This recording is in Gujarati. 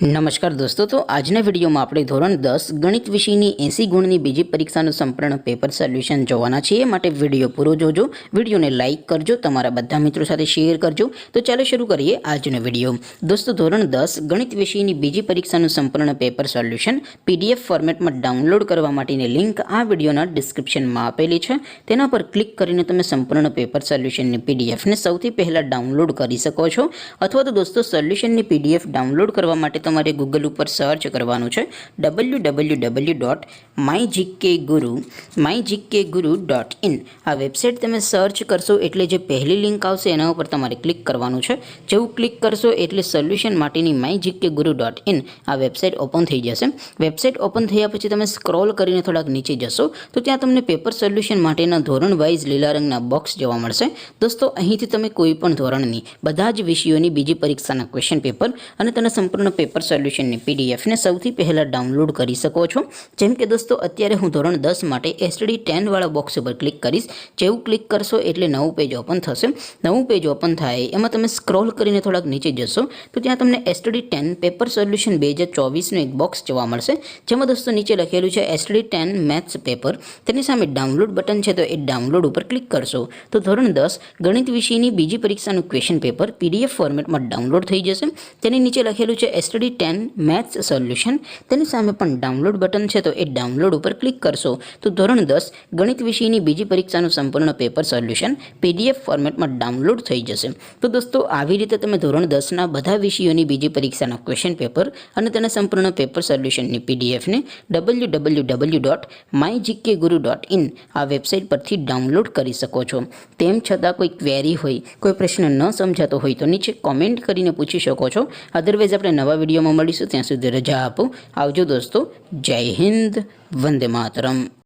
નમસ્કાર દોસ્તો, તો આજના વિડીયોમાં આપણે ધોરણ 10 ગણિત વિષયની 80 ગુણની બીજી પરીક્ષાનું સંપૂર્ણ પેપર સોલ્યુશન જોવાના છીએ। માટે વિડીયો પૂરો જોજો, વિડીયોને લાઇક કરજો, તમારા બધા મિત્રો સાથે શેર કરજો। તો ચાલો શરૂ કરીએ આજનો વિડીયો। દોસ્તો, ધોરણ 10 ગણિત વિષયની બીજી પરીક્ષાનું સંપૂર્ણ પેપર સોલ્યુશન PDF ફોર્મેટમાં ડાઉનલોડ કરવા માટેની લિંક આ વિડીયોના ડિસ્ક્રિપ્શનમાં આપેલી છે। તેના પર ક્લિક કરીને તમે સંપૂર્ણ પેપર સોલ્યુશનની PDFને સૌથી પહેલાં ડાઉનલોડ કરી શકો છો। અથવા તો દોસ્તો, સોલ્યુશનની PDF ડાઉનલોડ કરવા માટે તમારે ગૂગલ ઉપર સર્ચ કરવાનું છે www.mygkguru.in। આ વેબસાઇટ તમે સર્ચ કરશો એટલે જે પહેલી લિંક આવશે એના ઉપર તમારે ક્લિક કરવાનું છે। જેવું ક્લિક કરશો એટલે સોલ્યુશન માટેની mygkguru.in આ વેબસાઇટ ઓપન થઈ જશે। વેબસાઇટ ઓપન થયા પછી તમે સ્ક્રોલ કરીને થોડાક નીચે જશો તો ત્યાં તમને પેપર સોલ્યુશન માટેના ધોરણ વાઇઝ લીલા રંગના બોક્સ જોવા મળશે। દોસ્તો, અહીંથી તમે કોઈ પણ ધોરણની બધા જ વિષયોની બીજી પરીક્ષાના ક્વેશ્ચન પેપર અને તેના સંપૂર્ણ પેપર સોલ્યુશનની PDFને સૌથી પહેલાં ડાઉનલોડ કરી શકો છો। જેમ કે દોસ્તો, અત્યારે હું ધોરણ 10 માટે STD10 વાળા બોક્સ ઉપર ક્લિક કરીશ। જેવું ક્લિક કરશો એટલે નવું પેજ ઓપન થશે। નવું પેજ ઓપન થાય એમાં તમે સ્ક્રોલ કરીને થોડાક નીચે જશો તો ત્યાં તમને STD10 પેપર સોલ્યુશન 2024નું એક બોક્સ જોવા મળશે। જેમાં દોસ્તો નીચે લખેલું છે STD10 મેથ્સ પેપર। તેની સામે ડાઉનલોડ બટન છે, તો એ ડાઉનલોડ ઉપર ક્લિક કરશો તો ધોરણ 10 ગણિત વિષયની બીજી પરીક્ષાનું ક્વેશ્ચન પેપર PDF ફોર્મેટમાં ડાઉનલોડ થઈ જશે। તેની નીચે લખેલું છે STD10 મેથ્સ સોલ્યુશન। તેની સામે પણ ડાઉનલોડ બટન છે, તો એ ડાઉનલોડ ઉપર ક્લિક કરશો તો ધોરણ 10 ગણિત વિષયની બીજી પરીક્ષાનું સંપૂર્ણ પેપર સોલ્યુશન PDF ફોર્મેટમાં ડાઉનલોડ થઈ જશે। તો દોસ્તો, આવી રીતે તમે ધોરણ 10ના બધા વિષયોની બીજી પરીક્ષાના ક્વેશ્ચન પેપર અને તેના સંપૂર્ણ પેપર સોલ્યુશનની PDFને www.mygkguru.in આ વેબસાઇટ પરથી ડાઉનલોડ કરી શકો છો। તેમ છતાં કોઈ ક્વેરી હોય, કોઈ પ્રશ્ન ન સમજાતો હોય તો નીચે કોમેન્ટ કરીને પૂછી શકો છો। અધરવાઇઝ આપણે નવા વિડીયોમાં મળીશું, ત્યાં સુધી રજા આપો। આવજો દોસ્તો, જય હિન્દ, વંદે માતરમ।